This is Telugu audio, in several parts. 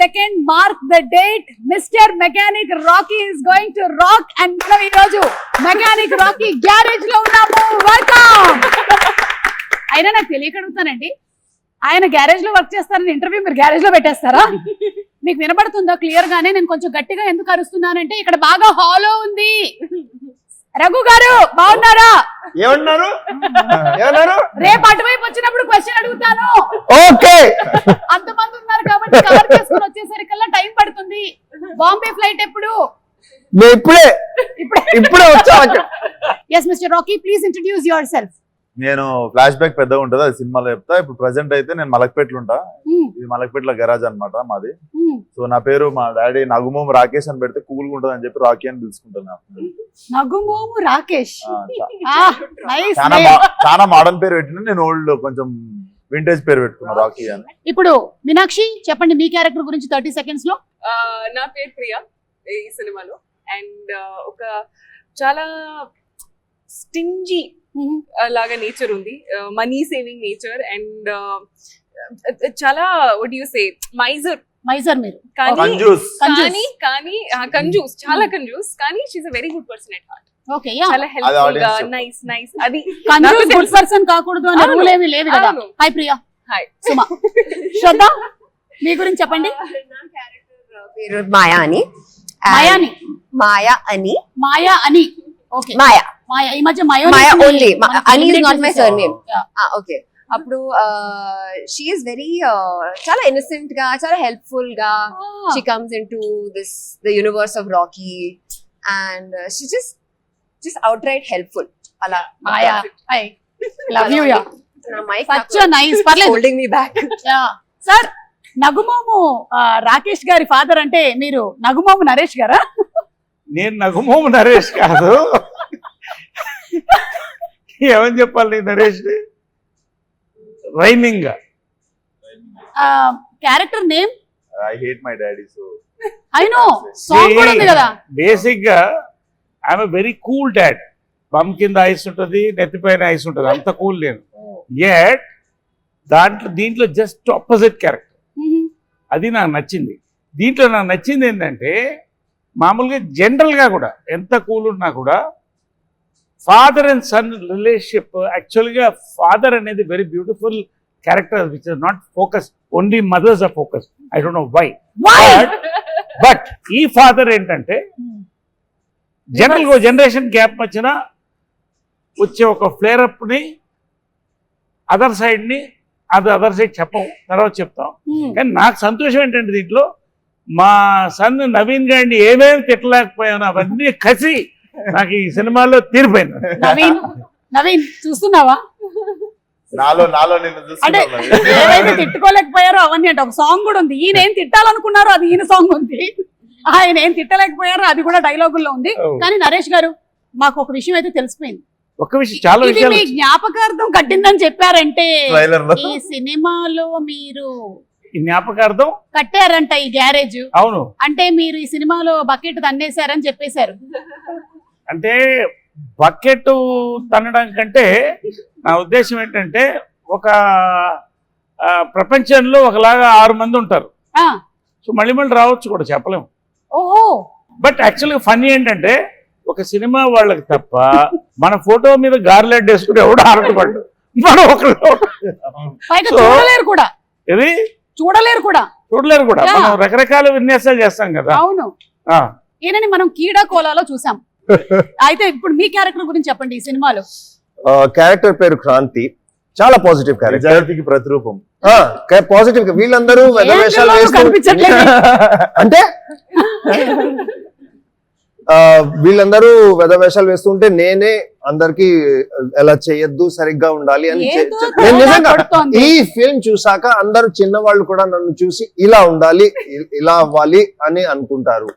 2nd mark the date. Mr. Mechanic Rocky is going to rock and ఈ రోజు మెకానిక్ రాకీ గ్యారేజ్ లో ఉన్నాము. వెల్కమ్. అయినా నాకు తెలియక అడుగుతానండి, ఆయన గ్యారేజ్ లో వర్క్ చేస్తారని ఇంటర్వ్యూ మీరు గ్యారేజ్ లో పెట్టేస్తారా? మీకు వినబడుతుందో క్లియర్ గానే? నేను కొంచెం గట్టిగా ఎందుకు అరుస్తున్నానంటే ఇక్కడ బాగా హాలో ఉంది. రఘు గారు బాగున్నారా? ఏమన్నారు? రేపు అటువైపు వచ్చినప్పుడు క్వశ్చన్ అడుగుతాను. ఓకే, అంతమంది ఉన్నారు కాబట్టి కవర్ చేసుకుని వచ్చేసరికల్లా టైం పడుతుంది. బాంబే ఫ్లైట్ ఎప్పుడు? ఇప్పుడే వచ్చా. Yes mister Rocky, please introduce yourself. నేను ఫ్లాష్ బ్యాక్ పెద్దగా ఉంటది, అది సినిమాలో చెప్తా. ఇప్పుడు ప్రెసెంట్ అయితే నేను మలక్పేటలో ఉంటా. ఇది మలక్పేటలో గరాజ్ అన్నమాట మాది. సో నా పేరు మా డాడీ నగుమోము రాకేష్ అని పెడితే కూల్ గా ఉంటది అని చెప్పి రాకీ అని పిలుచుకుంటాను. నగుమోము రాకేష్ చాలా మోడర్న్ పేరు పెట్టిన, నేను ఓల్డ్ కొంచెం వింటేజ్ పేరు పెట్టుకున్నా రాకీ అని. ఇప్పుడు మీనాక్షి చెప్పండి మీ క్యారెక్టర్ గురించి 30 seconds లో. నా పేరు ప్రియా ఈ సినిమాలో. అండ్ ఒక చాలా స్టింజీ లాగా నేచర్ ఉంది, మనీ సేవింగ్ నేచర్. అండ్ చాలా వాట్ యు సే మైజర్ మీరు, కానీ కంజూస్, చాలా కంజూస్. కానీ she is a very good person at heart. Okay, yeah, చాలా హెల్ప్ఫుల్ గా, నైస్. అది కంజూస్ గుడ్ పర్సన్ కాకూడదు అనే రూల్ ఏమీ లేదు కదా. హాయ్ ప్రియా. హాయ్ సుమా. శ్రద్ధ మీ గురించి చెప్పండి. నా క్యారెక్టర్ పేరు మాయా అని. మాయా అని. ఓకే, మాయా. ఈ మధ్య మాయా ఓన్లీ అని is not my surname. Okay, అప్పుడు షీ ఈస్ వెరీ చాలా ఇన్నోసెంట్ గా, చాలా హెల్ప్ఫుల్ గా she comes in to this the universe of Rocky and she just out right helpful. అలా Maya. I love you. Yeah, mike such nice. పర్లేదు, holding me back. Yeah sir. నగుమోము Rakesh గారి ఫాదర్ అంటే మీరు నగుమోము నరేష్ గారా? నేను నగుమోము నరేష్ కాదు. ఏమని చెప్పాలి Naresh? Rhyming character name I hate my daddy. So I know song కూడా ఉంది కదా. బేసిక్ గా I'm very cool dad. Bum కింద ఐస్ ఉంటది, నెత్తిపైన ఐస్ ఉంటది, అంత కూల్ నేను. యట్ దీంట్లో జస్ట్ ఆపోజిట్ క్యారెక్టర్. అది నాకు నచ్చింది. దీంట్లో నాకు నచ్చింది ఏంటంటే మామూలుగా జనరల్గా కూడా ఎంత కూల్ ఉన్నా కూడా ఫాదర్ అండ్ సన్ రిలేషన్షిప్, యాక్చువల్గా ఫాదర్ అనేది very beautiful character which is not focus, only mothers are focus. I don't know why. But ఈ ఫాదర్ ఏంటంటే జనరల్గా జనరేషన్ గ్యాప్ వచ్చినా వచ్చే ఒక ఫ్లేరప్ని అదర్ సైడ్ని అదర్ సైడ్ చెప్పం, తర్వాత చెప్తాం. కానీ నాకు సంతోషం ఏంటంటే దీంట్లో మా సన్ నవీన్ గారిని ఏమేమి తిట్టలేకపోయాను అవన్నీ కసి నాకు ఈ సినిమాలో తీరిపోయింది. నవీన్ చూస్తున్నావా? నాలో నేను అంటే ఏవైతే తిట్టుకోలేకపోయారో అవన్నీ అంటే ఒక సాంగ్ కూడా ఉంది. ఈయన ఏం తిట్టాలనుకున్నారో అది ఈయన సాంగ్ ఉంది, ఆయన ఏం తిట్టలేకపోయారో అది కూడా డైలాగుల్లో ఉంది. కానీ నరేష్ గారు మాకు ఒక విషయం అయితే తెలిసిపోయింది. ఒక విషయం, చాలా విషయాలు జ్ఞాపకార్థం కట్టిందని చెప్పారంటే ఈ సినిమాలో మీరు జ్ఞాపకార్థం కట్టారంట ఈ గ్యారేజ్. అవును, అంటే మీరు ఈ సినిమాలో బకెట్ తన్నేశారని చెప్పేశారు. అంటే బకెట్ తన్నడం కంటే నా ఉద్దేశం ఏంటంటే ఒక ప్రపంచంలో ఒకలాగా 6 మంది ఉంటారు. సో మళ్ళీ రావచ్చు కూడా చెప్పలేము. ఓహో. బట్ యాక్చువల్గా ఫన్నీ ఏంటంటే ఒక సినిమా వాళ్ళకి తప్ప మన ఫోటో మీద గార్లెట్ వేసుకుని ఎవడు ఆరటపడ్డు మనం చూడలేరు కూడా. ఇది చూడలేరు కూడా. మనం రకరకాల విన్యాసాలు చేస్తాం కదా. అవును, ఈయనని మనం కీడా కోలాలో చూసాం. అయితే ఇప్పుడు మీ క్యారెక్టర్ గురించి చెప్పండి. ఈ సినిమాలో క్యారెక్టర్ పేరు క్రాంతి. చాలా పాజిటివ్ క్యారెక్టర్, ప్రతిరూపం. పాజిటివ్. వీళ్ళందరూ అంటే వీళ్ళందరూ వెధవేషాలు వేస్తుంటే నేనే అందరికి ఎలా చేయొద్దు, సరిగ్గా ఉండాలి అని నేను నిజంగా ఈ ఫిల్మ్ చూసాక అందరూ చిన్నవాళ్ళు కూడా నన్ను చూసి ఇలా ఉండాలి, ఇలా అవ్వాలి అని అనుకుంటారు.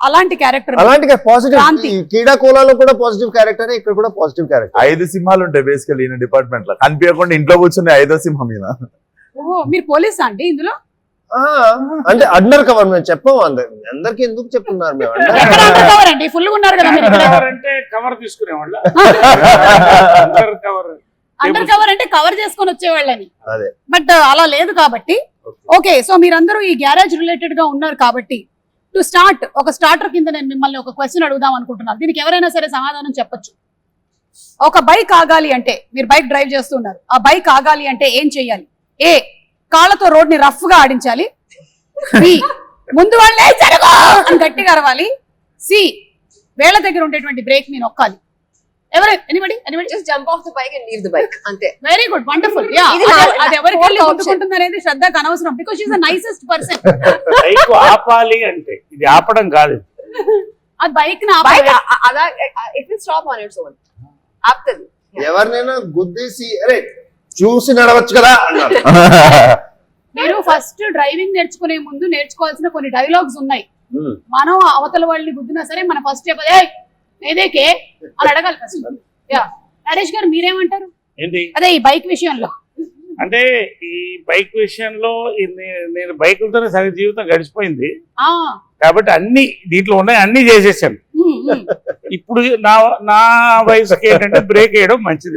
అలాంటి క్యారెక్టర్, అలాంటి పాజిటివ్. కీడా కోలాలో కూడా పాజిటివ్ క్యారెక్టర్, ఇక్కడ కూడా పాజిటివ్ క్యారెక్టర్. 5 సింహాలు ఉంటాయి బేసికల్ ఈయన డిపార్ట్మెంట్ లో. కనిపించకుండా ఇంట్లో కూర్చుని 5వ సింహం మీద. మీరు పోలీసా అండి ఇందులో? అంటే అండర్ కవర్. మేము చెప్పము అందరికి ఎందుకు చెప్తున్నారు? మేము కవర్ తీసుకునేవాళ్ళ. అండర్ కవర్ అంటే కవర్ చేసుకొని వచ్చేవాళ్ళని. బట్ అలా లేదు కాబట్టి ఓకే, సో మీరందరూ ఈ గ్యారేజ్ రిలేటెడ్ గా ఉన్నారు కాబట్టి టు స్టార్ట్ ఒక స్టార్టర్ కింద నేను మిమ్మల్ని ఒక క్వశ్చన్ అడుగుదాం అనుకుంటున్నాను. దీనికి ఎవరైనా సరే సమాధానం చెప్పొచ్చు. ఒక బైక్ ఆగాలి అంటే, మీరు బైక్ డ్రైవ్ చేస్తున్నారు, ఆ బైక్ ఆగాలి అంటే ఏం చెయ్యాలి? ఏ, కాళ్ళతో రోడ్ ని రఫ్ గా ఆడించాలి. బి, ముందు వాళ్ళే జరగో అని గట్టిగా అరవాలి. సి, వేళ్ల దగ్గర ఉండేటువంటి బ్రేక్ ని నొక్కాలి. Anybody just jump off the bike and leave the bike అంతే. Very good, wonderful. యా, అది ఎవరికి వెళ్ళి కొట్టుకుంటుంది అనేది శ్రద్ధకు అనవసరం, because she is the nicest person. Bike ఆపాలి అంటే ఇది ఆపడం కాదు, అది బైక్ ని Bike అలా it will stop on its own. ఆపుతుంది. ఎవరినైనా గుద్దేసి అరే చూసి నడవచ్చు కదా అన్నారు. మీరు ఫస్ట్ డ్రైవింగ్ నేర్చుకునే ముందు నేర్చుకోవాల్సిన కొన్ని డైలాగ్స్ ఉన్నాయి. మనం అవతల వాళ్ళని గుద్దినా సరే మన ఫస్ట్ చెప్పదే ఏదేకే అని అడగాలి ఫస్ట్. యా, నరేష్ గారు మీరేమంటారు? ఏంటి అదే ఈ బైక్ విషయంలో. అంటే ఈ బైక్ విషయంలో నేను బైకులతోనే సగం జీవితం గడిచిపోయింది ఆ, కాబట్టి అన్ని దీంట్లో ఉన్నాయి, అన్ని చేసేసాను. ఇప్పుడు నా వయసుకి ఏంటంటే బ్రేక్ వేయడం మంచిది.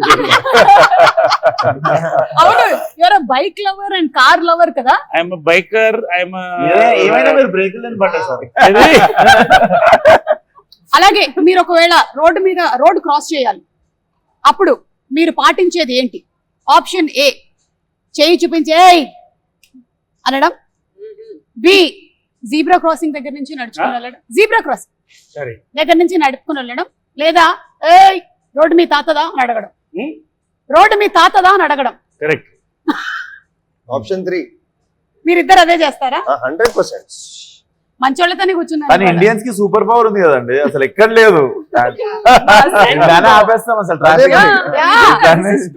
అవును, your bike lover and car lover కదా. ఐఎమ్ బైకర్, ఏమైనా మీరు బ్రేకులు పడ్డారు సార్. అలాగే మీరు ఒకవేళ రోడ్డు క్రాస్ చేయాలి, అప్పుడు మీరు పాటించేది ఏంటి? ఆప్షన్ ఏ, చేయి చూపించే అనడం. బి, జీబ్రా క్రాసింగ్ దగ్గర నుంచి నడుచుకుని వెళ్ళడం, జీబ్రా క్రాసింగ్ సరే దగ్గర నుంచి నడుపుకుని వెళ్ళడం. లేదా ఏయ్ రోడ్డు మీ తాతదా అని అడగడం. రోడ్డు మీ తాతదా అని అడగడం. కరెక్ట్. ఆప్షన్ 3 మీరిద్దరు అదే చేస్తారా? 100%. మంచోళ్ళతోనే కానీ కూర్చున్నారు. ఇండియన్స్ కి సూపర్ పవర్ ఉంది కదండి, అసలు ఎక్కడ లేదు. దాన్ని ఆపేస్తాం అసలు ట్రాఫిక్.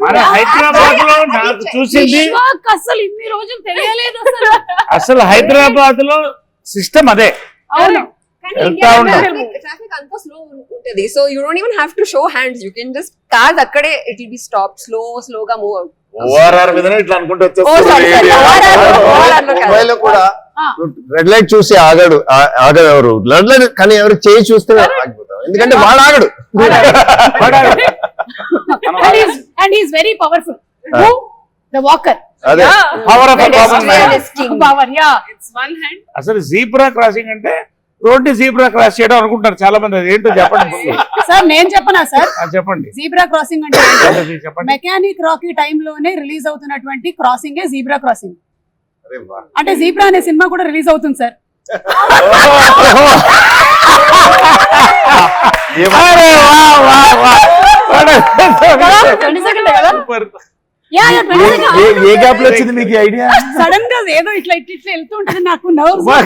మన హైదరాబాద్ లో నాకు చూసింది విశ్వాక్ అసలు ఇన్ని రోజులు తెలియలేదు అసలు. అసలు హైదరాబాద్ లో సిస్టమ్ అదే. అవును, కానీ వెళ్తా India ఉంటాం. traffic అంతా స్లో ఉంటది. So you don't even have to show hands, you can just cars అక్కడే ఇట్ విల్ బి స్టాప్, స్లోగా మూవ్ అవుట్. ఓఆర్ఆర్ మీదనే ఇట్లా అనుకుంటూ ముంబైలో కూడా ఆ. రెడ్ లైట్ చూసి ఆగడు ఎవరు రెడ్ లైట్, కానీ ఎవరు చేయి చూస్తే ఆగిపోతారు, ఎందుకంటే వాడు ఆగడు. and he is very powerful. Who? The walker. అదే power of Power, yeah. It's one hand. అసలు జీబ్రా క్రాసింగ్ అంటే రోడ్డు జీబ్రా క్రాస్ చేయడం అనుకుంటారు చాలా మంది. అది ఏంటో చెప్పండి. సార్ నేను చెప్పనా సార్? చెప్పండి. జీబ్రా క్రాసింగ్ అంటే చెప్పండి. మెకానిక్ రాకీ టైంలోనే రిలీజ్ అవుతున్నటువంటి క్రాసింగే జీబ్రా క్రాసింగ్. అరే వా. అంటే జీబ్రా అనే సినిమా కూడా రిలీజ్ అవుతుంది సార్. అరే వా, వా, వా. 20 సెకండ్లే కదా? సూపర్. Yeah, yeah, 20 seconds. ఏ గ్యాప్ లో వచ్చింది మీకు ఐడియా? సడన్ గా ఏదో ఇట్లా వెళ్తూ ఉంటుంది, నాకు నర్వ్స్ వా.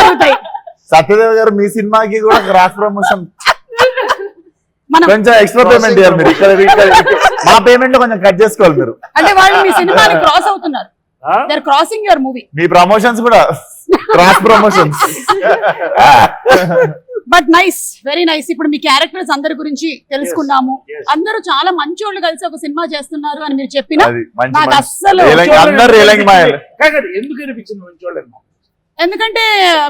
అవుతాయి. సత్యదేవ్ గారు మీ సినిమాకి కూడా క్రాస్ ప్రమోషన్ మనం కొంచెం ఎక్స్ట్రా పేమెంట్ ఇవ్వాలి మీరు. ఇక్కడ మా పేమెంట్ లో కొంచెం కట్ చేసుకోవాలి మీరు. అంటే వాళ్ళు మీ సినిమాని క్రాస్ అవుతున్నారు. ఆ? They are crossing your movie. మీ ప్రమోషన్స్ కూడా cross promotions. But nice, very nice. ఇప్పుడు మీ క్యారెక్టర్స్ అందరి గురించి తెలుసుకున్నాము. Yes. అందరూ చాలా మంచోళ్ళు కలిసి ఒక సినిమా చేస్తున్నారు అని మీరు చెప్పిన అది మంచి నాకు మంచి. అస్సలు అందరు రేలంగి మాయలు. కాదు, ఎందుకు అనిపించింది మంచోళ్ళని? ఎందుకంటే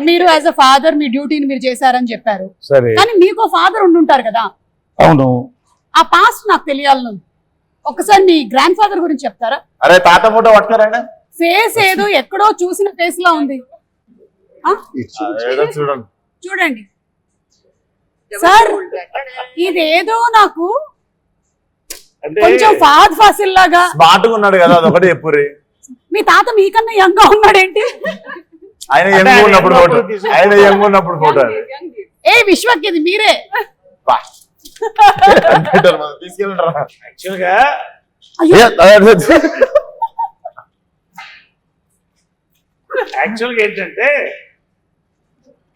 మీరు యాజ్ అ ఫాదర్ మీ డ్యూటీని మీరు చేశారని చెప్పారు. సరే, కానీ మీకు ఫాదర్ ఉండుంటారు కదా, అవును. ఆ పాస్ట్ నాకు తెలియాలను. ఒకసారి మీ గ్రాండ్ ఫాదర్ గురించి చెప్తారా? అరే తాత ఫోటో పట్టుకోరండి. ఫేస్ ఏదో ఎక్కడో చూసిన ఫేస్ లా ఉంది. ఆ? చూడండి. చూడండి సార్, ఇదేదో నాకు అంటే కొంచెం ఫాద్ ఫాసిల్ లాగా. స్మార్ట్ గా ఉన్నాడు కదా, అదొకటి చెప్పుర్రి. మీ తాత మీకన్నా యంగ్ గా ఉన్నాడేంటి? ఆయన యంగ్ ఉన్నప్పుడు ఫోటో, ఆయన యంగ్ ఉన్నప్పుడు ఫోటో. ఏ విశ్వక్, ఇది మీరే. తీసుకెళ్ళరా యాక్చువల్ గా ఏంటంటే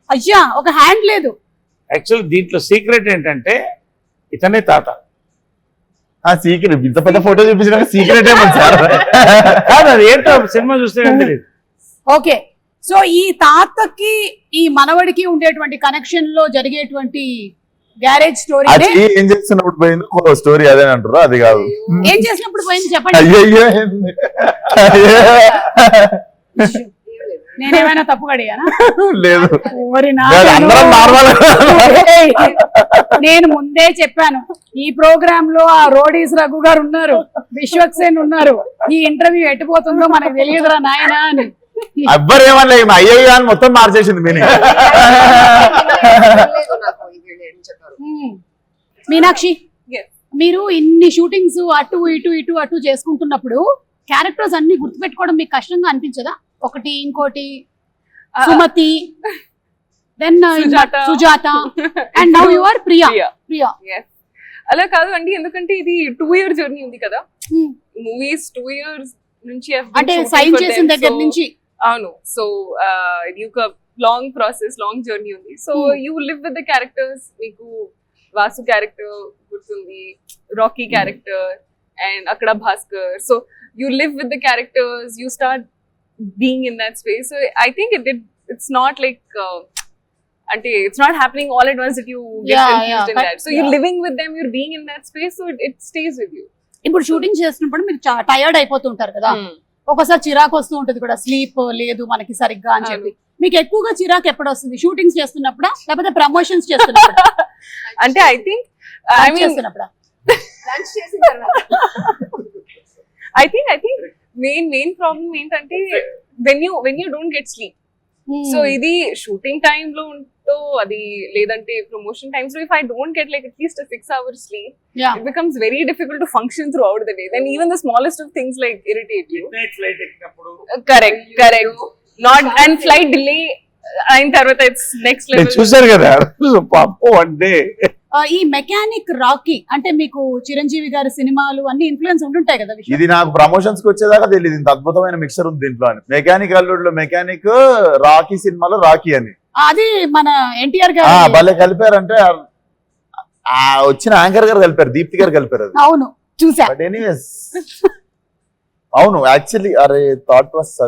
అయ్యా ఒక హ్యాండ్ లేదు. యాక్చువల్ దీంట్లో సీక్రెట్ ఏంటంటే ఇతనే తాత. సీక్రెట్ ఇంత పెద్ద ఫోటో చూపించిన సీక్రెట్ ఏమన్నా సార్? కాదు, అది ఏంటో సినిమా చూస్తే కానీ తెలియదు. ఓకే, సో ఈ తాతకి ఈ మనవడికి ఉండేటువంటి కనెక్షన్ లో జరిగేటువంటి గ్యారేజ్ స్టోరీ అది ఏం చేస్తున్నప్పుడు పోయింది స్టోరీ అదే అంటారు, అది కాదు. ఏం చేసినప్పుడు పోయింది చెప్పండి. అయ్యో నేనేమైనా తప్పు అడిగానా? లేదు ఓరి నా లేదు, అందరం నార్మల్. ఏయ్, నేను ముందే చెప్పాను ఈ ప్రోగ్రామ్ లో ఆ రోడీస్ రఘు గారు ఉన్నారు, విశ్వక్సేన్ ఉన్నారు, ఈ ఇంటర్వ్యూ ఎట్టిపోతుందో మనకు తెలియదురా నాయనా అని. ఎవ్వరు ఏమన్నా అయ్యయ్యో అని మొత్తం మార్చేసింది మీనింగ్. మీనాక్షి, Yes. మీరు ఇన్ని షూటింగ్స్ అటు ఇటు అటు చేసుకుంటున్నప్పుడు క్యారెక్టర్స్ అన్ని గుర్తుపెట్టుకోవడం మీకు కష్టంగా అనిపించదా? ఒకటి ఇంకోటి Sumathi, then Sujatha, and now you are Priya. Priya Yes. అలా కాదు అండి, ఎందుకంటే ఇది 2-year జర్నీ ఉంది కదా. Hmm. మూవీస్ 2 years నుంచి I've been అంటే shooting సైన్ for చేసిన them, దగ్గర so- నుంచి. అవును. సో ఇది ఒక లాంగ్ ప్రాసెస్, లాంగ్ జర్నీ ఉంది. So you live with the characters. మీకు వాసు క్యారెక్టర్ గుర్తుంది, రాకీ క్యారెక్టర్, అండ్ అక్కడ Bhaskar. So you live with the characters, you start being in that space. So I think it's not like అంటే it's not happening all at once that you get Yeah, confused in yeah, that. So you living with them, you're being in that space, so it stays with you. ఇప్పుడు షూటింగ్ చేస్తున్నప్పుడు మీరు టైర్డ్ అయిపోతుంటారు కదా, ఒక్కోసారి చిరాకు వస్తూ ఉంటది కూడా, స్లీప్ లేదు మనకి సరిగ్గా అని చెప్పి. మీకు ఎక్కువగా చిరాకు ఎప్పుడు వస్తుంది? షూటింగ్స్ చేస్తున్నప్పుడా లేకపోతే ప్రమోషన్స్ చేస్తున్నప్పుడా? అంటే ఐ థింక్ చేస్తున్నప్పుడా? I think main problem ఏంటంటే when you don't get sleep. So ఇది షూటింగ్ టైమ్ లో ఉంటో అది లేదంటే ప్రమోషన్ టైమ్స్ లో, if I don't get like at least a 6 hours sleep, Yeah. it becomes very difficult to function throughout the day. Then even the smallest of things like irritate you. Flight ఎక్కినప్పుడు Correct. Not and flight delay అయిన తర్వాత it's next level. చూసారు కదా పాపం అంటే ఈ మెకానిక్ రాకీ అంటే మీకు చిరంజీవి గారి సినిమాలు అన్ని ఇన్ఫ్లుయెన్స్ ఉంటుంటాయి కదా విశ్వ? ఇది నాకు ప్రమోషన్స్ కి వచ్చేదాకా తెలియదు ఇంత అద్భుతమైన మిక్సర్ ఉంది దీంట్లో అని. మెకానిక్ అల్లుడులో మెకానిక్, రాకీ సినిమాలో రాకీ అని. అది మన ఎన్టీఆర్ ఆ గారు. భలే కలిపారంటే ఆ వచ్చిన యాంకర్ గారు కలిపారు, దీప్తి గారు కలిపారు అది. అవును చూసా. బట్ ఎనీవేస్ అవును యాక్చువల్లీ అరే థాట్ ప్రాసెస్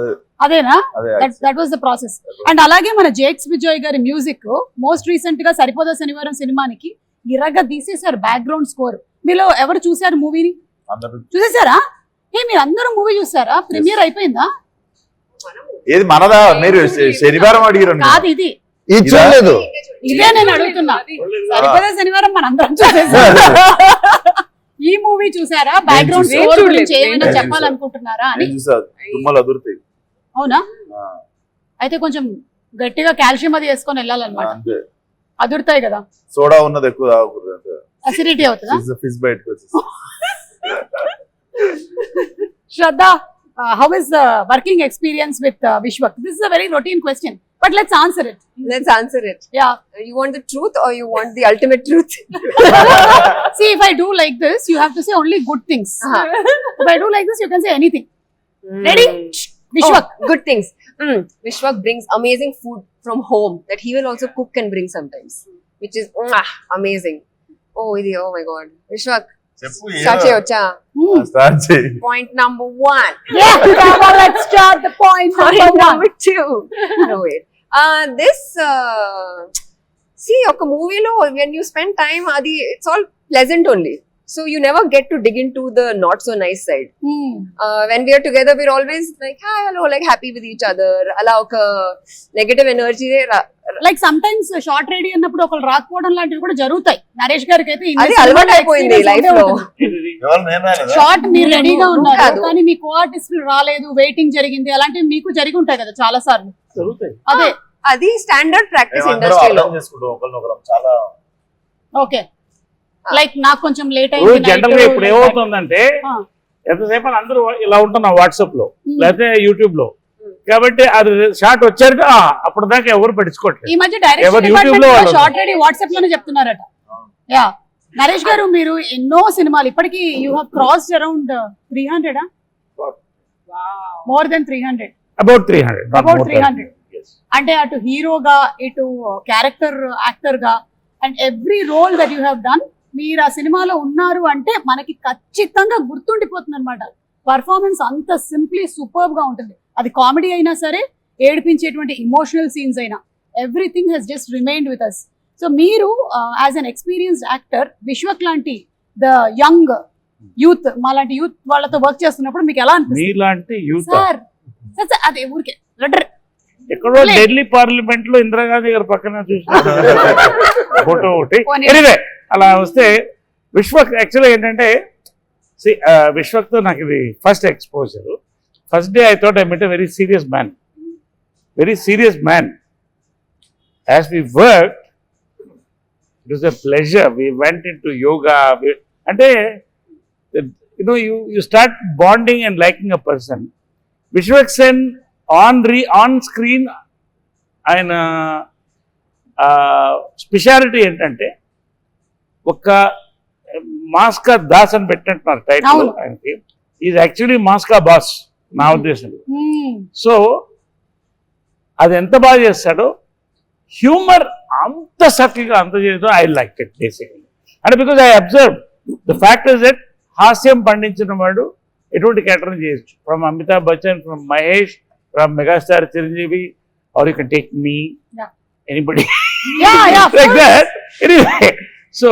అదేనా? అదే that was the process. And అలాగే మన జేక్స్ విజయ్ గారి మ్యూజిక్ మోస్ట్ రీసెంట్ గా సరిపోదా శనివారం సినిమానికి ఇరగా తీసేశారు బ్యాక్గ్రౌండ్ స్కోర్. మీలో ఎవరు చూసారు మూవీని? అందరూ చూసేసారా? మీరు అందరూ మూవీ చూసారా? ప్రీమియర్ అయిపోయిందా? ఏది మనదా? మీరు శనివారం అడిగారు కాదు ఇది, ఇది చూడలేదు. ఇదే నేను అడుగుతున్నా. అది సరిపోదా శనివారం మన అందరం చూసేసాం. ఈ మూవీ చూసారా? బ్యాక్గ్రౌండ్ నేను స్కోర్ చూడలేదు. గురించి ఏమైనా నేను చెప్పాలనుకుంటున్నారా అని? నేను చూసా, తుమ్మలు అదురుతాయి. అవునా? ఆ, అయితే కొంచెం గట్టిగా కాల్షియం అది వేసుకొని వెళ్ళాలన్నమాట. అంతే. అదురుతాయి కదా, సోడా ఉన్నది ఎక్కువ తాగకూడదు. అసిడిటీ అవుతుందా? ఫిష్ బయటకు వచ్చేసి Shraddha, how is the working experience with Vishwak? This is a very routine question, but let's answer it. Let's answer it. Yeah. You want the truth or you want the ultimate truth? See, if I do like this, you have to say only good things. If I do like this, you can say anything. Ready? Vishwak. Oh, good things. Vishwak brings amazing food from home that he will also cook and bring sometimes, which is amazing. Oh my God. Vishwak, చెప్పు start cheyocha. స్టార్ట్ చేయి. Point number 1. Yeah, Baba, let's start the point number Point 1. number 2. No, wait. This, see, oka movie lo, when you spend time, adi, it's all pleasant only. So you never get to dig into the not so nice side. When we are together, we're always like, hi, hello, like happy with each other. Ala oka negative energy. Like sometimes short ready అన్నప్పుడు ఒకళ్ళు రాకపోవడం లాంటివి కూడా జరుగుతాయి. నరేష్ గారికి అయితే అది అలవాటు అయిపోయింది లైఫ్ లో. ఎవరు నేను రాలేదా? షార్ట్ మీరు రెడీగా ఉన్నారు కాదు. కానీ మీ కో ఆర్టిస్టులు రాలేదు, వెయిటింగ్ జరిగింది, అలాంటివి మీకు జరిగి ఉంటాయి కదా చాలా సార్లు. జరుగుతాయి. అదే అది స్టాండర్డ్ ప్రాక్టీస్ మేమందరం ఇండస్ట్రీలో. అర్థం చేసుకుంటాం ఒకరినొకరం చాలా. ఓకే. లైక్ నాకు కొంచెం లేట్ ఇప్పుడు అయింది జనరల్ గా ఇప్పుడు ఏమవుతుందంటే ఎంతసేపు అని అందరూ ఇలా ఉంటున్నాం వాట్సాప్ లో లేకపోతే యూట్యూబ్ లో, కాబట్టి అది షార్ట్ వచ్చారు అప్పుడు దాకా ఎవరు పట్టించుకోవట్లేదు. ఈ మధ్య ఎవరు YouTube లో డైరెక్ట్ వాళ్ళు షార్ట్ రెడీ వాట్సాప్ లోనే చెప్తున్నారట. యా నరేష్ గారు, మీరు ఎన్నో సినిమాలు ఇప్పటికి you have crossed around 300 more than 300. About 300. About 300. అంటే అటు హీరోగా ఇటు క్యారెక్టర్ యాక్టర్ గా and every role that you have done, మీరు ఆ సినిమాలో ఉన్నారు అంటే మనకి ఖచ్చితంగా గుర్తుండిపోతుంది అనమాట. పర్ఫార్మెన్స్ అంత సింప్లీ సూపర్బ్ గా ఉంటుంది. అది కామెడీ అయినా సరే, ఏడిపించేటువంటి ఇమోషనల్ సీన్స్ అయినా, everything he's just remained with us. So మీరు as an experienced actor Vishwak లాంటి ద యంగ్ యూత్, మాలాంటి యూత్ వాళ్ళతో వర్క్ చేస్తున్నప్పుడు మీకు ఎలా అనిపిస్తుంది? మీలాంటి యూత్ సార్ అదే ఊరికే ఎక్కడో ఢిల్లీ పార్లమెంట్ లో ఇందిరాగాంధీ గారి పక్కన చూసిన ఫోటో ఒకటి. ఎనివే అలా వస్తే విశ్వక్ యాక్చువల్గా ఏంటంటే విశ్వక్తో నాకు ఇది first exposure. First day I thought I met a very serious man. As we work it was a pleasure. We went into yoga. అంటే you start bonding and liking a person. Vishwak Sen on screen ఆయన స్పెషాలిటీ ఏంటంటే ఒక మాస్కా దాస్ అని పెట్టినట్టున్నారు టైటిల్ ఆయనకి. ఈజ్ యాక్చువల్లీ మాస్కా బాస్ నా ఉద్దేశంలో. సో అది ఎంత బాగా చేస్తాడో, హ్యూమర్ అంత సటిల్గా అంత చేయడం ఐ లైక్ ఇట్ బేసికలీ. అంటే because I observe the fact is that హాస్యం పండించిన వాడు ఎటువంటి క్యారెక్టర్ చేయొచ్చు. From Amitabh Bachchan, from Mahesh, from megastar Chiranjeevi, or you can take me anybody like that. Anyway, so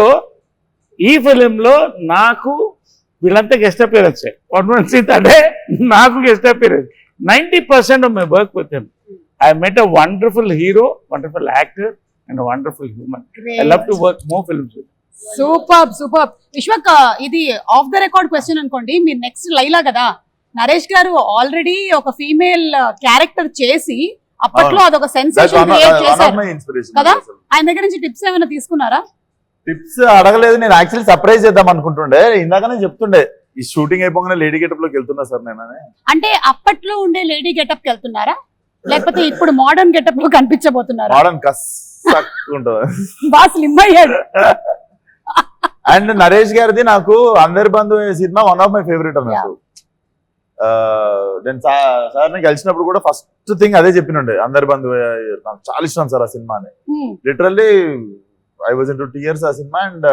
ఈ ఫిలింలో నాకు వీళ్ళంతా గెస్ట్ అపియరెన్స్. అంటే నాకు guest appearance 90% of my work with him. I met a wonderful hero, wonderful actor and a wonderful human. I love to work more films with him. Super. Vishwak, ఇది ఆఫ్ ద రికార్డ్ క్వశ్చన్ అనుకోండి. మీరు నెక్స్ట్ లైలా కదా, నరేష్ గారు ఆల్రెడీ ఒక ఫీమేల్ క్యారెక్టర్ చేసి అప్పట్లో అదొక సెన్సేషన్ క్రియేట్ చేశారు కదా. ఆయన దగ్గర నుంచి టిప్స్ ఏమైనా తీసుకున్నారా? టిప్స్ అడగలేదు, నేను యాక్చువల్లీ సర్ప్రైజ్ చేద్దాం అనుకుంటుండే. ఇందాకనే చెప్తుండే ఈ షూటింగ్ అయిపోగానే లేడీ గెటప్ లోకి వెళ్తున్నా సార్ నేను. అంటే అప్పట్లో ఉండే లేడీ గెటప్ కి వెళ్తున్నారా, లేకపోతే ఇప్పుడు మోడర్న్ గెటప్ లో కనిపించబోతున్నారా? మోడర్న్ కస్సకుంటుంది, బాగా స్లిమ్ అయ్యాడు. అండ్ నరేష్ గారిది నాకు అందరి బంధు సినిమా వన్ ఆఫ్ మై ఫేవరెట్ అన్నట్టు. నేను సార్ని కలిసినప్పుడు కూడా ఫస్ట్ థింగ్ అదే చెప్పినండే, అందరి బంధు నాకు చాలా ఇష్టం సార్ ఆ సినిమా అని. Literally I was into tears ఆ సినిమా. అండ్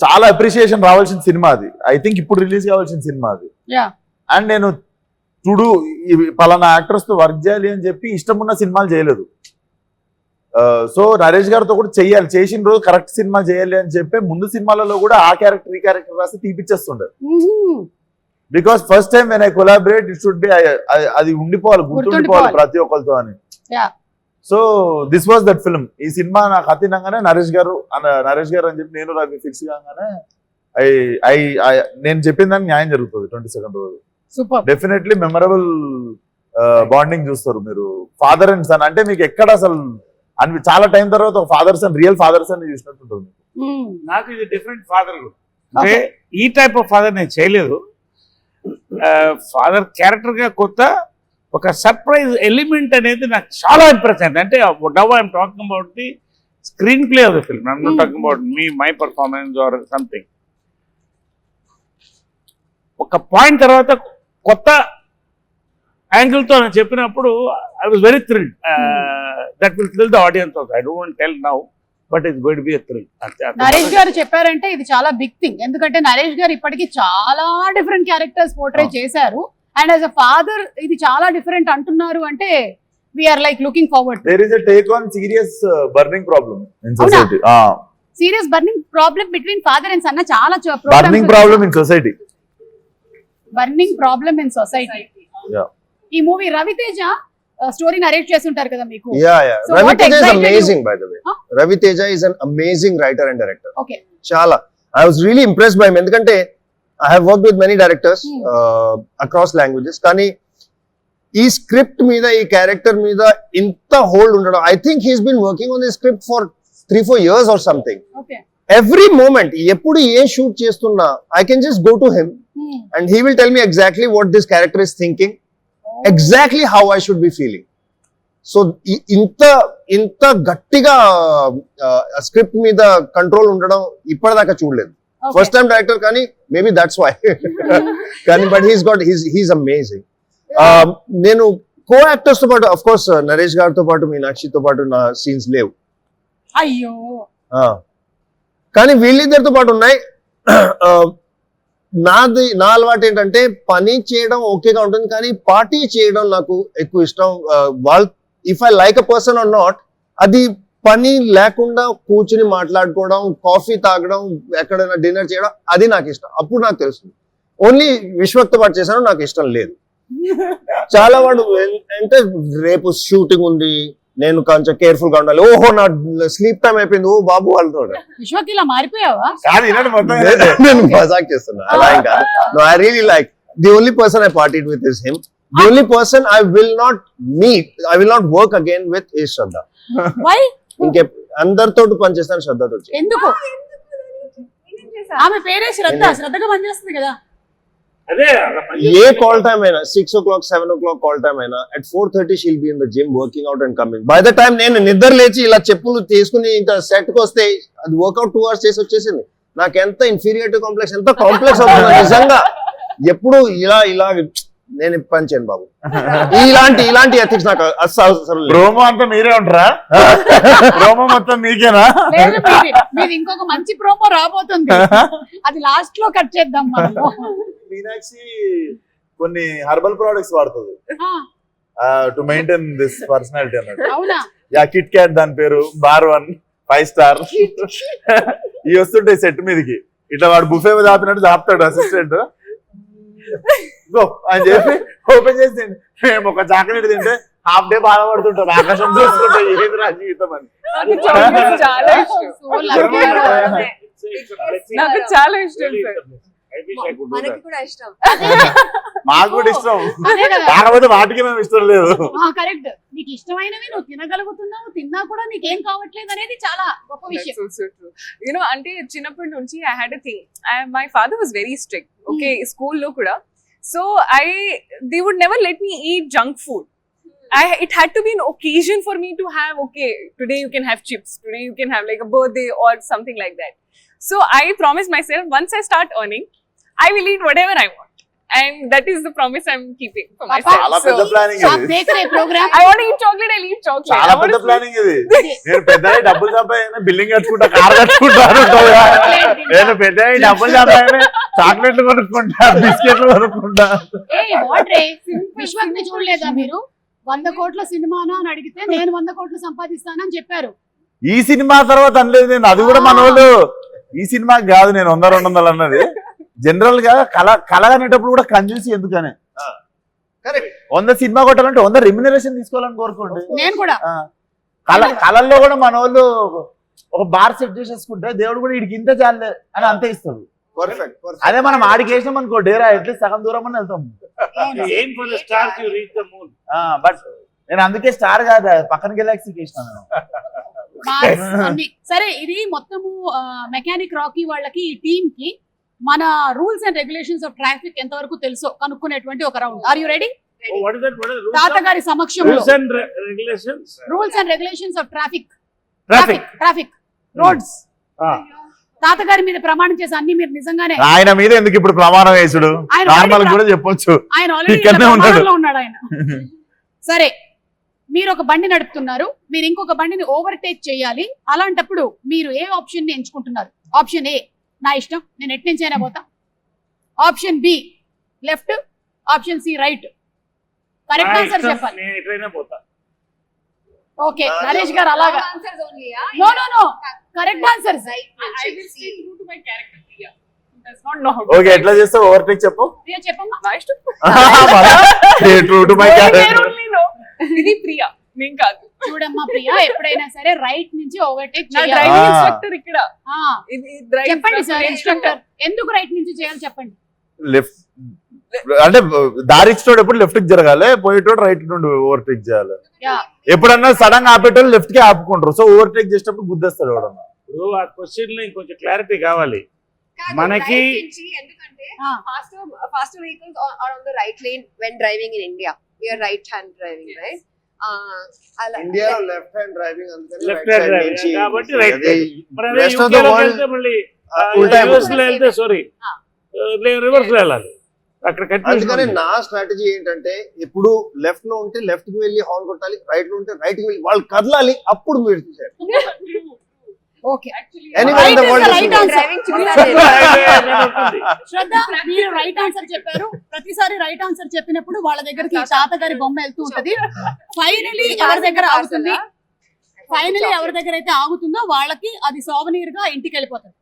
చాలా అప్రిషియేషన్ రావాల్సిన సినిమా అది. ఐ థింక్ ఇప్పుడు రిలీజ్ కావాల్సిన సినిమా అది. అండ్ నేను టుడు పలానా యాక్టర్స్ తో వర్క్ చేయాలి అని చెప్పి ఇష్టం ఉన్న సినిమాలు చేయలేదు. సో నరేష్ గారితో కూడా చెయ్యాలి, చేసిన రోజు కరెక్ట్ సినిమా చేయాలి అని చెప్పి ముందు సినిమాలలో కూడా ఆ క్యారెక్టర్ ఈ క్యారెక్టర్ రాసి తీపిచ్చేస్తుండే. Because first time when I collaborate it should be, అది ఉండిపోవాలి, గుర్తుండిపోవాలి ప్రతి ఒక్కరితో అని. So this was that film. ఈ సినిమా నాకు అతినంగానే నరేష్ గారు అని చెప్పి నేను రవి ఫిక్స్ కాగానే నేను చెప్పిన దానికి న్యాయం జరుగుతుంది 22nd రోజు. డెఫినెట్లీ మెమరబుల్ బాండింగ్ చూస్తారు మీరు. ఫాదర్ అండ్ సన్ అంటే మీకు ఎక్కడ అసలు చాలా టైం తర్వాత ఒక father son, real father son చూసినట్టు ఉంటుంది. నాకు ఇది డిఫరెంట్ ఫాదర్ కూడా. అంటే ఈ టైప్ ఆఫ్ ఫాదర్ నేను చేయలేదు. ఫాదర్ క్యారెక్టర్ గా కొత్త ఒక సర్ప్రైజ్ ఎలిమెంట్ అనేది నాకు చాలా ఇంప్రెస్ అయింది. అంటే now I'm talking about the screen play of the film, I'm not talking about my performance or something. ఒక పాయింట్ తర్వాత కొత్త యాంగిల్ తో నేను చెప్పినప్పుడు I was very thrilled. That will thrill the audience also. I don't want tell now, but it's going to be a thrill. Naresh గారు చెప్పారంటే ఇది చాలా బిగ్ థింగ్. ఎందుకంటే నరేష్ గారు ఇప్పటికీ చాలా డిఫరెంట్ క్యారెక్టర్స్ పోర్ట్రే చేశారు. అండ్ యాజ్ అ ఫాదర్ ఇది చాలా డిఫరెంట్ అంటున్నారు అంటే we're like looking forward. There is a take on serious burning problem in society. Serious burning problem between father and son. చాలా burning problem in society. Burning problem in society. ఈ మూవీ రవితేజ స్టోరీ నరేట్ చేసి ఉంటారు కదా మీకు. So Raviteja is amazing by the way. Raviteja is an amazing writer and director. Okay. Chala. I was really impressed by him ఎందుకంటే I have worked with many directors across languages. కానీ ఈ స్క్రిప్ట్ మీద, ఈ క్యారెక్టర్ మీద ఇంత హోల్డ్ ఉండడం, I think he's been working on this script for 3-4 years or something. Okay. Every moment ఎప్పుడు ఏ షూట్ చేస్తున్నా I can just go to him and he will tell me exactly what this character is thinking. Exactly how I should be feeling. So ఇంత గట్టిగా స్క్రిప్ట్ మీద కంట్రోల్ ఉండడం ఇప్పటిదాకా చూడలేదు. ఫస్ట్ టైం డైరెక్టర్ కానీ మేబీ దట్స్ వై. కానీ బట్ హీస్ అమేజింగ్. నేను కో యాక్టర్స్ తో పాటు అఫ్ కోర్స్ నరేష్ గారితో పాటు మీనాక్షితో పాటు నా సీన్స్ లేవు. అయ్యో. కానీ వీళ్ళిద్దరితో పాటు ఉన్నాయి. నా అలవాటు ఏంటంటే పని చేయడం ఓకేగా ఉంటుంది, కానీ పార్టీ చేయడం నాకు ఎక్కువ ఇష్టం. If I like a person are not, అది పని లేకుండా కూర్చుని మాట్లాడుకోవడం, కాఫీ తాగడం, ఎక్కడైనా డిన్నర్ చేయడం, అది నాకు ఇష్టం. అప్పుడు నాకు తెలుస్తుంది. ఓన్లీ విశ్వక్తో పాటు చేశాను నాకు ఇష్టం లేదు. చాలా వాడు అంటే రేపు షూటింగ్ ఉంది, నేను కొంచెం కేర్ఫుల్ గా ఉండాలి. ఓహో నా స్లీప్ టైం అయిపోయింది, ఓ బాబు వాళ్ళతో. విశ్వకి ఇలా మారిపోయావా? కాదు ఇలాంటి మొత్తం నేను మజాక్ చేస్తున్నా, అలా ఏం కాదు. No, I really like the only person I partied with is him. The only person I will not work again with is Shraddha. Why? ఇంకే అందరితో పనిచేస్తాను, శ్రద్ధతో చేయను. ఎందుకు? ఆమె పేరే శ్రద్ధ, శ్రద్ధగా పనిచేస్తుంది కదా. అదే ఏ కాల్ టైమ్ అయినా 6 o'clock 7 o'clock కాల్ టైమ్ అయినా at 4:30 she'll be in the gym working out and coming. By the time నేను నిద్ర లేచి ఇలా చెప్పులు తీసుకుని ఇంకా సెట్ కి వస్తే అది వర్కౌట్ 2 hours చేసి వచ్చేసింది. నాకు ఎంత ఇన్ఫీరియారిటీ కాంప్లెక్స్, ఎంత కాంప్లెక్స్ అవుతుంది నిజంగా. ఎప్పుడు ఇలా నేను పని చేయను బాబు. ఇలాంటి ఎథిక్స్ నాకు అస్సలు అవసరం లేదు. ప్రోమో అంతా మీరే ఉంటారా? ప్రోమో మొత్తం మీకేనా? లేదు, మీది ఇంకొక మంచి ప్రోమో రాబోతుంది, అది లాస్ట్ లో కట్ చేద్దాం మనము. మీనాక్షి కొన్ని హెర్బల్ ప్రొడక్ట్స్ వాడుతుంది టు మెయింటైన్ దిస్ పర్సనాలిటీ అన్నట్టు. అవునా? యా, కిట్ క్యాట్ దాని పేరు, బార్ 1 5 star. ఇవి వస్తుంటాయి సెట్ మీదకి, ఇట్లా వాడు బుఫే మీద ఆపినట్టు ఆపుతాడు అసిస్టెంట్. గో అని చెప్పి ఓపెన్ చేసి మేము ఒక చాక్లెట్ తింటే హాఫ్ డే బాధపడుతుంటాం, ఆకాశం చూసుకుంటాం, ఏది నా జీవితం అని. నాకు chocolate చాలా ఇష్టం. So lucky. నాకు చాలా ఇష్టం సార్. మనకి కూడా ఇష్టం. మాకు కూడా ఇష్టం, అదే కదా. కాకపోతే వాటికి మేము ఇష్టం లేదు. కరెక్ట్, నీకు ఇష్టమైనవి నువ్వు తినగలుగుతున్నావు, తిన్నా కూడా నీకేం కావట్లేదు అనేది చాలా గొప్ప విషయం. అంటే చిన్నప్పటి నుంచి I had a thing, my father was very strict. Okay, స్కూల్లో కూడా. So they would never let me eat junk food. It had to be an occasion for me to have, okay, today you can have chips, today you can have like a birthday or something like that. So I promised myself, once I start earning, I will eat whatever I want. And that is the promise I'm keeping for myself. చాలా పెద్ద ప్లానింగ్ आप ఇది, देख रहे programme. I want to eat chocolate, I'll eat chocolate. చాలా I want పెద్ద to ప్లానింగ్ ఇది. నేను పెద్ద డబ్బులు సంపాదన బిల్డింగ్ కట్టుకుంటా, కార్ కట్టుకుంటా అనుకుంటా. నేను పెద్ద డబ్బులు సంపాదన చాక్లెట్లు కొనుక్కుంటా, బిస్కెట్లు కొనుక్కుంటా. వాట్ రే, విశ్వక్ని చూడలేదా మీరు? 100 కోట్ల సినిమానా అని అడిగితే నేను 100 కోట్లు సంపాదిస్తానని చెప్పారు. ఈ సినిమా తర్వాత అనలేదు నేను, అది కూడా మన వాళ్ళు ఈ సినిమా కాదు నేను 100-200 అన్నది. జనరల్ గా కళ అనేటప్పుడు కూడా కంజూసి ఎందుకనే. 100 సినిమా కొట్టాలంటే 100 రెమ్యునరేషన్ తీసుకోవాలని కోరుకోండి. నేను కూడా కళల్లో కూడా మన వాళ్ళు ఒక బార్ సెట్ చేసేసుకుంటే దేవుడు కూడా వీడికి ఇంత చాలే అని అంతే ఇస్తాడు. అదే మనం ఆడికి వేసినాం అనుకో డేరా, ఎట్లీస్ట్ సగం దూరం అని వెళ్తాం. aim for the stars, you reach the moon. But నేను అందుకే స్టార్ కాదు, పక్కన గెలాక్సీకి వేసినాను. అన్ని సరే. ఇది మొత్తము మెకానిక్ రాకీ వాళ్ళకి, ఈ టీమ్ కి మన rules and regulations of traffic ఎంత వరకు తెలుసో కనుక్కునేటువంటి ఒక round. Are you ready? Oh, what is that? What is the తాతగారి సమక్షంలో rules and regulations? Rules and regulations of traffic Traffic. Roads. Ah. తాతగారి మీద ప్రమాణం చేసి అన్ని మీరు నిజంగానే, ఆయన మీద ఎందుకు ఇప్పుడు ప్రమాణం వేసుడు, ఆయన నార్మల్ already కూడా చెప్పొచ్చు. ఆయన ఆల్రెడీ ఇక్కడనే ఉన్నాడు. ఉన్నాడు ఆయన. సరే, మీరు ఒక బండి నడుపుతున్నారు, మీరు ఇంకొక బండిని ఓవర్టేక్ చేయాలి. అలాంటప్పుడు మీరు ఏ ఆప్షన్ ని ఎంచుకుంటున్నారు? ఆప్షన్ ఏ, నా ఇష్టం, నేను ఎటు నుంచి అయినా పోతా. Option B, left. Option C, right. Correct answer చెప్పాలి. నేను ఎట్లయినా పోతా. ఓకే, నరేష్ గారు అలాగా. Answers only, no no no, correct answer. I will stay true to my character, Priya. Who does not know how to okay, drive. ఎట్లా చేస్తావు ఓవర్టేక్ చెప్పు. ప్రియా చెప్పమ్మా. నా ఇష్టం. True to my Only there character. only know. ఇది ప్రియా, నేను కాదు. చూడమ్మా ప్రియా, ఎప్పుడైనా సరే రైట్ నుంచి ఓవర్టేక్ నా చేయాలి. Driving Ah. ఇన్స్ట్రక్టర్ ఇక్కడ. ఇది డ్రైవింగ్ చెప్పండి సార్ ఇన్స్ట్రక్టర్, ఎందుకు రైట్ నుంచి చేయాలి చెప్పండి. లెఫ్ట్ అంటే దారి ఇచ్చినోడు ఎప్పుడు లెఫ్ట్ కి జరగాలి, పోయేటోడు రైట్ నుండి ఓవర్టేక్ చేయాలి. యా, ఎప్పుడన్నా సడన్ గా ఆపేటోళ్ళు లెఫ్ట్ కి ఆపుకుంటారు, సో ఓవర్టేక్ చేసేటప్పుడు గుద్దేస్తాడు ఎవడన్నా. ఇప్పుడు ఆ క్వశ్చన్ లో ఇంకొంచెం క్లారిటీ కావాలి మనకి. ఎందుకంటే Ah. faster vehicles are on the right lane when driving in India. We are right hand driving, right? ఇండియాలో లెఫ్ట్ హ్యాండ్ డ్రైవింగ్, అందుకని Left right hand side driving. నుంచి కాబట్టి right అదే మరి అదే rest of UK the లోకి world వెళ్తే మళ్ళీ ఉల్టా US లో వెళ్తే సారీ రివర్స్ లో వెళ్ళాలి. అక్కడ అందుకని కన్ఫ్యూజన్. నా స్ట్రాటజీ ఏంటంటే ఎప్పుడు లెఫ్ట్ లో ఉంటే లెఫ్ట్ కి వెళ్ళి హార్న్ కొట్టాలి, రైట్ లో ఉంటే రైట్ కి వెళ్ళి వాళ్ళు కదలాలి, అప్పుడు మీరు చూసారు. Okay. Anyway, Right in the is world the is right good. answer. Driving చూడాలి. శ్రద్ధ, మీరు రైట్ ఆన్సర్ చెప్పారు. ప్రతిసారి రైట్ ఆన్సర్ చెప్పినప్పుడు వాళ్ళ దగ్గరికి తాతగారి బొమ్మ వెళ్తూ ఉంటది. ఫైనలీ ఎవరి దగ్గర ఆగుతుంది, ఫైనలీ ఎవరి దగ్గర అయితే ఆగుతుందో వాళ్ళకి అది సోవనీర్ గా ఇంటికి వెళ్ళిపోతుంది.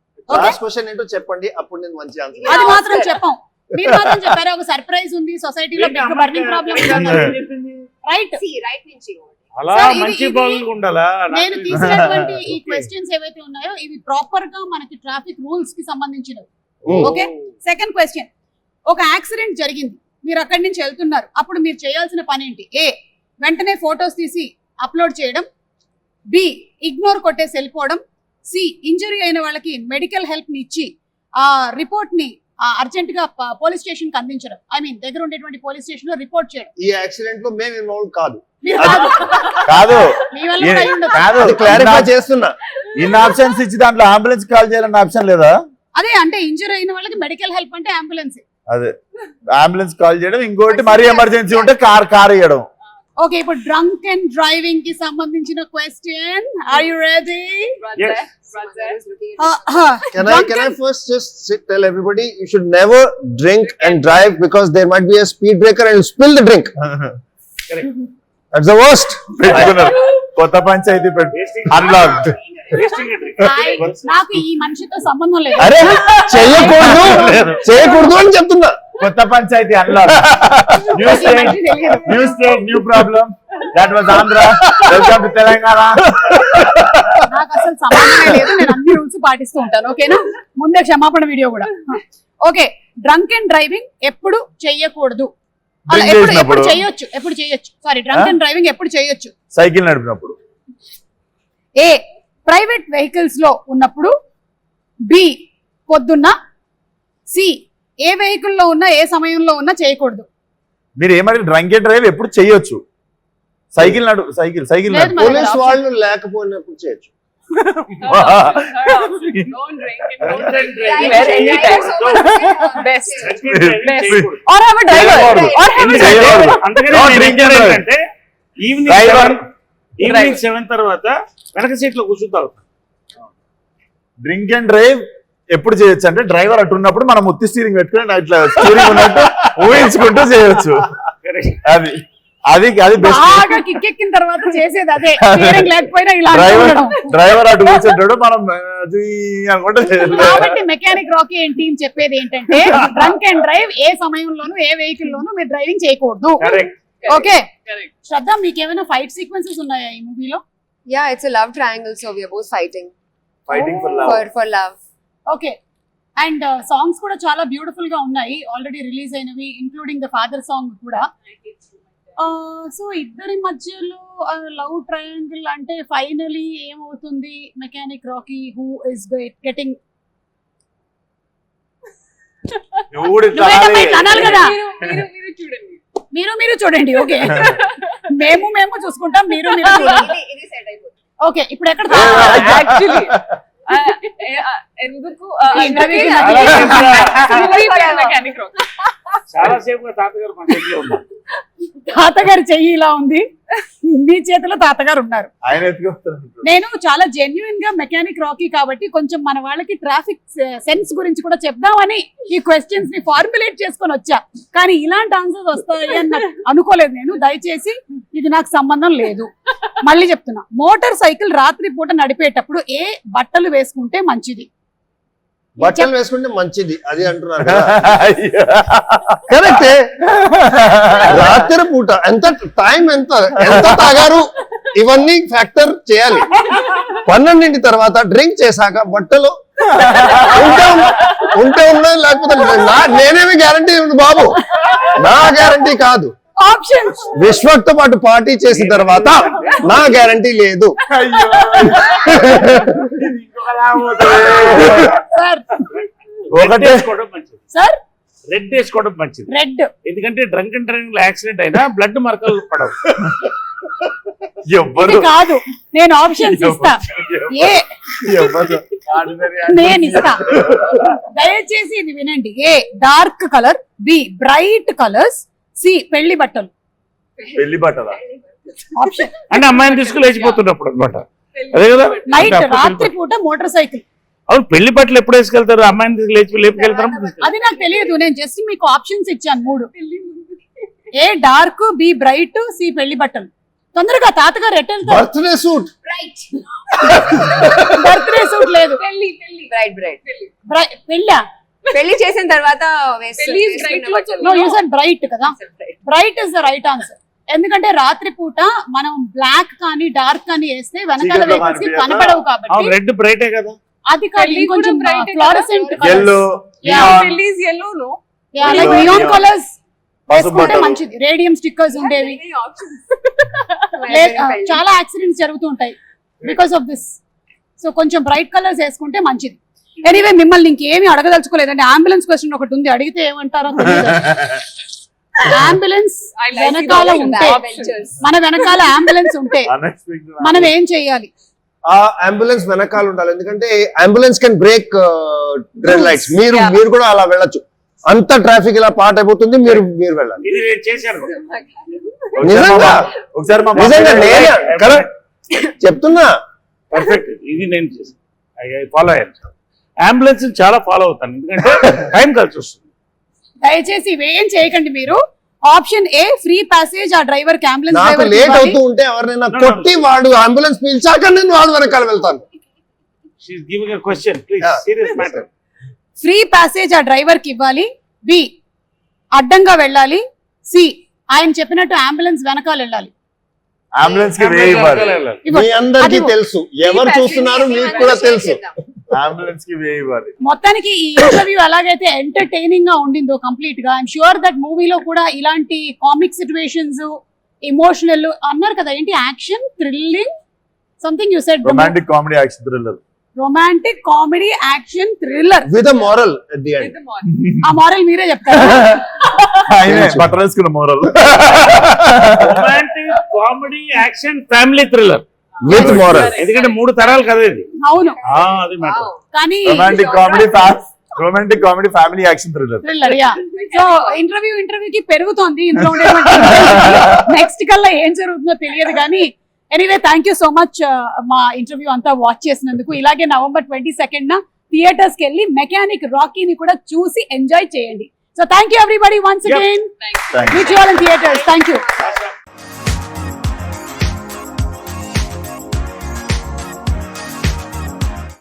లాస్ట్ క్వశ్చన్ ఏంటో చెప్పండి, అప్పుడు నేను మంచి ఆన్సర్. అది మాత్రం చెప్పాం. మీరు మాత్రం చెప్పారు ఒక సర్ప్రైజ్ ఉంది సొసైటీలో big burning problem right right నుంచి అలా Sir, ఇది- మంచి ఇది- బాగులు ఉండాలా నేను తీసినటువంటి ఈ క్వశ్చన్స్ ఏవైతే ఉన్నాయో ఇవి ప్రాపర్ గా మనకి ట్రాఫిక్ రూల్స్ కి సంబంధించినవి ఓకే సెకండ్ క్వశ్చన్ ఒక యాక్సిడెంట్ జరిగింది మీరు అక్కడి నుంచి వెళ్తున్నారు అప్పుడు మీరు చేయాల్సిన పని ఏంటి ఏ వెంటనే ఫొటోస్ తీసి అప్లోడ్ చేయడం బి ఇగ్నోర్ కొట్టేసి వెళ్ళిపోవడం సి ఇంజరీ అయిన వాళ్ళకి మెడికల్ హెల్ప్ ని ఇచ్చి ఆ రిపోర్ట్ ని అర్జెంట్ గా పోలీస్ స్టేషన్ కి అందించడం ఐ మీన్ దగ్గర ఉండేటువంటి పోలీస్ స్టేషన్ లో రిపోర్ట్ చేయడం ఈ యాక్సిడెంట్ లో మేము ఇన్వాల్వ్ కాదు, మీరు కాదు. కాదు మీ వల్ల కూడా అయి ఉండదు. కాదు క్లారిఫై చేస్తున్నా. ఇన్ని ఆప్షన్స్ ఇచ్చి దాంట్లో అంబులెన్స్ కాల్ చేయాలన్న ఆప్షన్ లేదా? అదే అంటే ఇంజరీ అయిన వాళ్ళకి మెడికల్ హెల్ప్ అంటే అంబులెన్స్ అదే అంబులెన్స్ కాల్ చేయడం, ఇంకోటి మరీ ఎమర్జెన్సీ ఉంటే కార్ ఇవ్వడం. ఓకే ఇప్పుడు డ్రంక్ అండ్ డ్రైవింగ్ కి సంబంధించిన question are you ready Yes. Can I first just tell everybody you should never drink and drive because there might be a speed breaker and you spill the drink. Correct. That's the worst. పెట్టుకున్నారు కొత్త పంచాయతీ అన్లాక్డ్. నాకు ఈ మనిషితో సంబంధం లేదు అరే చేయకూడదు అని చెప్తున్నా. కొత్త పంచాయతీ అన్లాక్. న్యూ ఈ మనిషి తెలియదు. State new problem. That was Andhra. Welcome to Telangana. నాకు అసలు సంబంధమే లేదు నేను అన్ని రూల్స్ పాటిస్తూ ఉంటాను ఓకేనా ముందే క్షమాపణ వీడియో కూడా ఓకే డ్రంక్ అండ్ డ్రైవింగ్ ఎప్పుడు చెయ్యకూడదు అలా Drink ఎప్పుడు చేసినప్పుడు. ఎప్పుడు చేయొచ్చు సారీ డ్రంక్ అండ్ డ్రైవింగ్ ఎప్పుడు చేయొచ్చు సైకిల్ నడిపినప్పుడు. ఏ ప్రైవేట్ వెహికల్స్ లో ఉన్నప్పుడు బి పొద్దున్న సి ఏ వెహికల్ లో ఉన్నా ఏ సమయంలో ఉన్నా చేయకూడదు మీరు ఏమడిగి డ్రంక్ అండ్ డ్రైవ్ ఎప్పుడు చేయొచ్చు? సైకిల్ లేదు నడు మరి. పోలీస్ వాళ్ళు లేకపోయినప్పుడు చేయొచ్చు. Don't drink and don't drive anytime. Best. or have a driver or have a driver అంటే ఈవినింగ్ 7 తర్వాత వెనక సీట్ లో కూర్చుంటారు. డ్రింక్ అండ్ డ్రైవ్ ఎప్పుడు చేయొచ్చు అంటే డ్రైవర్ అటు ఉన్నప్పుడు మనం ముత్తి స్టీరింగ్ పెట్టుకుని ఇట్లా స్టీరింగ్ ఉన్నట్టు ఊహించుకుంటూ చేయొచ్చు. అది బెస్ట్. బాగా కిక్కెక్కిన తర్వాత చేసేది అదే స్టీరింగ్ లేకపోయినా ఇలా ఉండడం డ్రైవర్ అటు కూర్చుంటాడు, మనం అది అనుకుంటే చేయాలి. కాబట్టి మెకానిక్ రాకీ అండ్ టీమ్ చెప్పేది ఏంటంటే డ్రంక్ అండ్ డ్రైవ్ ఏ సమయంలోనూ ఏ వెహికల్ లోనూ మీరు డ్రైవింగ్ చేయకూడదు ఓకే Correct. శ్రద్ధ మీకు ఏమైనా ఫైట్ సీక్వెన్సెస్ ఉన్నాయా ఈ మూవీలో Yeah, it's a love triangle, so we are both fighting fighting for love. for love. Okay and songs కూడా చాలా బ్యూటిఫుల్ గా ఉన్నాయి ఆల్రెడీ రిలీజ్ అయినవి ఇంక్లూడింగ్ ద ఫాదర్ సాంగ్ కూడా సో ఇద్దరి మధ్యలో లవ్ ట్రయాంగిల్ అంటే ఫైనలీ ఏమవుతుంది mechanic Rocky who is getting అనాలి కదా మీరు చూడండి. మీరు చూడండి ఓకే మేము చూసుకుంటాం మీరు చూడండి ఓకే ఇప్పుడు ఎక్కడ Actually, ఎందుకు ఈ interview కి మెకానిక్ రాక్ చాలా సేపుగా తాతగారు మన చేతిలో ఉన్నారు. తాతగారి చెయ్యి ఇలా ఉంది మీ చేతిలో తాతగారు ఉన్నారు ఆయన ఎత్తుకొస్తారు. నేను చాలా జెన్యున్ గా మెకానిక్ రాకీ కాబట్టి కొంచెం మన వాళ్ళకి ట్రాఫిక్ సెన్స్ గురించి కూడా చెప్దామని ఈ క్వశ్చన్స్ ని ఫార్ములేట్ చేసుకొని వచ్చా కానీ ఇలాంటి ఆన్సర్స్ వస్తాయి అని నాకు అనుకోలేదు నేను దయచేసి ఇది నాకు సంబంధం లేదు మళ్ళీ చెప్తున్నా మోటార్ సైకిల్ రాత్రి పూట నడిపేటప్పుడు ఏ బట్టలు వేసుకుంటే మంచిది బట్టలు వేసుకుంటే మంచిది అది అంటున్నారు కరెక్టే. రాత్రి పూట ఎంత టైం ఎంత తాగారు ఇవన్నీ ఫ్యాక్టర్ చేయాలి. 12 తర్వాత డ్రింక్ చేశాక బట్టలు ఉంటే ఉన్నాయి లేకపోతే నేనేమి గ్యారంటీ ఉంది బాబు, నా గ్యారంటీ కాదు. ఆప్షన్స్ విశ్వక్తో పాటు పార్టీ చేసిన తర్వాత నా గ్యారంటీ లేదు. సార్ ఒకటి వేసుకోవడం మంచిది. సార్ రెడ్ వేసుకోవడం మంచిది రెడ్ ఎందుకంటే డ్రంక్ అండ్ డ్రైవింగ్ లో యాక్సిడెంట్ అయినా బ్లడ్ మరకలు పడవు. ఇది కాదు నేను ఆప్షన్స్ ఇస్తా ఏ నేను ఇస్తా దయచేసి ఇది వినండి A dark colour B bright colours C పెళ్లి బట్టలు పెళ్లి బట్టల ఆప్షన్ అంటే అమ్మాయిని తీసుకుని లేచిపోతున్నప్పుడు అనమాట అదే కదా నైట్ అంటే అప్పుడు రాత్రి పూట మోటార్ సైకిల్ అవును పెళ్లి బట్టలు ఎప్పుడు వేసుకెళ్తారు అమ్మాయిని లేపుకెళ్తారు అది నాకు తెలియదు నేను జస్ట్ మీకు ఆప్షన్స్ ఇచ్చాను 3 ఏ డార్క్ బి బ్రైట్ సి పెళ్లి బట్టలు తొందరగా తాతగారు ఎట్ వెళ్తారు బర్త్డే సూట్ బర్త్డే సూట్ లేదు Bright. పెళ్ళా పెళ్లి చేసిన తర్వాత పెళ్లి is bright clothes no you said bright కదా, bright is the right answer. ఎందుకంటే రాత్రి పూట మనం బ్లాక్ కానీ డార్క్ కానీ వేస్తే వెనకాల చీకట్లో వెహికల్స్ కి కనిపించదా? కనపడవు కాబట్టి రెడ్ బ్రైటే కదా. అది కాదు, పెళ్లి ఇంకొంచెం కూడా bright ఏ ఫ్లోరసెంట్ కదా? ఎల్లో పెళ్లి is yellow, no? Like Neon, neon neon. Colours వేసుకుంటే బట్టలు. మంచిది. రేడియం స్టిక్కర్స్ ఉండేవి. Many options. చాలా యాక్సిడెంట్స్ జరుగుతుంటాయి బికాస్ ఆఫ్ దిస్. సో కొంచెం బ్రైట్ కలర్స్ వేసుకుంటే మంచిది. ఎనీవే మిమ్మల్ని ఇంకేమి అడగదలుచుకోలేదండి. అంబులెన్స్ క్వశ్చన్ ఒకటి ఉంది, అడిగితే ఏమంటారో తెలియదు. అంబులెన్స్ I like వెనకాల it. ఉంటే, Adventures. మన వెనకాల అంబులెన్స్ ఉంటే మనం ఏం చెయ్యాలి? ఆ అంబులెన్స్ వెనకాల ఉండాలి, ఎందుకంటే ambulance can break red lights. మీరు Yeah. మీరు కూడా అలా వెళ్ళొచ్చు. అంత ట్రాఫిక్ ఇలా పాట్ అయిపోతుంది, మీరు వెళ్ళాలి. ఇది నేను చేశాను. నిజంగా ఒకసారి మా నిజంగా నేనే కదా చెప్తున్నా. పర్ఫెక్ట్. ఇది నేను చేశాను, ఫాలో అయ్యాను. అంబులెన్స్ చాలా ఫాలో అవుతాను, ఎందుకంటే టైం కలిసి వస్తుంది. దయచేసి ఇవేం చేయకండి మీరు. ఆప్షన్ ఏ ఫ్రీ ప్యాసేజ్ ఆ డ్రైవర్ కి, అంబులెన్స్ నాకు డ్రైవర్ లేట్ అవుతూ ఉంటే ఎవరినైనా కొట్టి వాడు అంబులెన్స్ పిలిచాక నేను వాడు వెనకాల వెళ్తాను. She is giving a question, please, Yeah. Serious matter. Free passage ఆ డ్రైవర్ కి ఇవ్వాలి. బి అడ్డంగా వెళ్ళాలి. సి ఆయన చెప్పినట్టు అంబులెన్స్ వెనకాల వెళ్ళాలి. అంబులెన్స్ కి వే ఇవ్వాలి. మీ అందరికీ అది- తెలుసు, ఎవరు చూస్తున్నారు మీకు కూడా తెలుసు. అంబులెన్స్ కి వే ఇవ్వాలి. మొత్తానికి ఈ ఇంటర్వ్యూ ఎలాగైతే ఎంటర్టైనింగ్ గా ఉండిందో కంప్లీట్ గా, ఐఎమ్ షూర్ దట్ మూవీలో కూడా ఇలాంటి కామిక్ సిచ్యువేషన్స్, ఎమోషనల్ అన్నారు కదా, ఏంటి action, thrilling, something you said, romantic comedy action thriller. Romantic comedy action thriller. With moral at the With end. the morning. ఆ మారల్ మీరే చెప్తారా? ఆయనే బట్టలు వేసుకున్న moral. Romantic comedy action family thriller, with moral. ఎందుకంటే 3 తరాలు కదా ఇది. అవును, అది మ్యాటర్. Wow. కానీ romantic comedy family action thriller. Thriller yeah. So ఇంటర్వ్యూకి పెరుగుతోంది ఇందులో నెక్స్ట్ కల్లా ఏం జరుగుతుందో తెలియదు కానీ, anyway thank you so much మా ఇంటర్వ్యూ అంతా వాచ్ చేసినందుకు. ఇలాగే November 22nd థియేటర్స్ కి వెళ్ళి మెకానిక్ రాకీని కూడా చూసి ఎంజాయ్ చేయండి. So thank you everybody once again. Thank you. Meet you all in theaters. Thank you.